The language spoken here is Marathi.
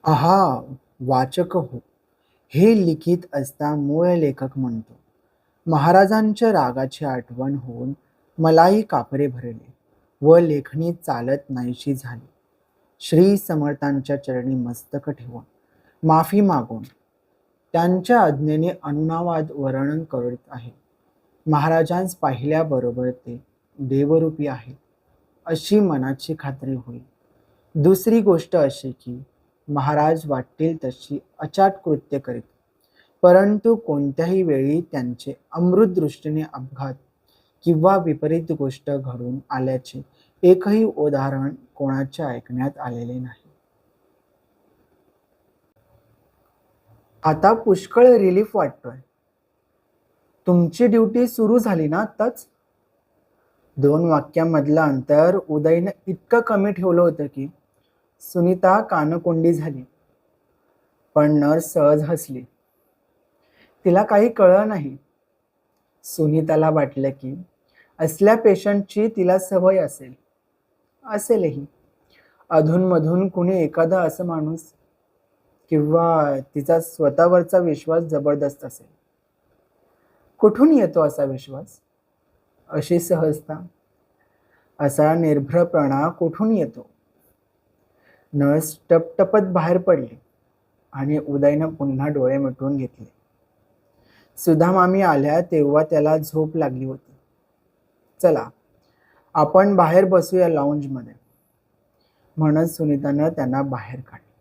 आहा, वाचक हो. हे लिखित असता मूळ लेखक म्हणतो. महाराजांच्या रागाची आठवण होऊन मलाही कापरे भरले व लेखणी चालत नाहीशी झाली. श्री समर्थांच्या चरणी मस्तक ठेवून माफी मागून त्यांच्या आज्ञेने अनुनावाद वर्णन करत आहे. महाराजांस पाहिल्याबरोबर ते देवरूपी आहे अशी मनाची खात्री होईल. दुसरी गोष्ट अशी की महाराज वाटतील तशी अचाट कृत्य करीत, परंतु कोणत्याही वेळी त्यांचे अमृत दृष्टीने अपघात किंवा विपरीत गोष्ट घडून आल्याचे एकही उदाहरण कोणाच्या ऐकण्यात आलेले नाही. आता पुष्कळ रिलीफ वाटतोय. तुमची ड्युटी सुरू झाली ना आत्ताच? 2 वाक्यामधलं अंतर उदयनं इतकं कमी ठेवलं होतं की सुनीता कानकोंडी झाली. पण नर्स सहज हसली. तिला काही कळलं नाही. सुनीताला वाटलं की असल्या पेशंटची तिला सवय असेल. असेलही. अधूनमधून कुणी एखादा असं माणूस किंवा तिचा स्वतःवरचा विश्वास जबरदस्त असेल. कुठून येतो असा विश्वास? अशी सहजता, असा निर्भयपणा कुठून येतो? नर्स टपटपत बाहेर पडली आणि उदयनं पुन्हा डोळे मिटून घेतले. सुधा मामी आल्या तेव्हा त्याला झोप लागली होती. चला, आपण बाहेर बसूया लाऊंजमध्ये, म्हणत सुनीतानं त्यांना बाहेर काढले.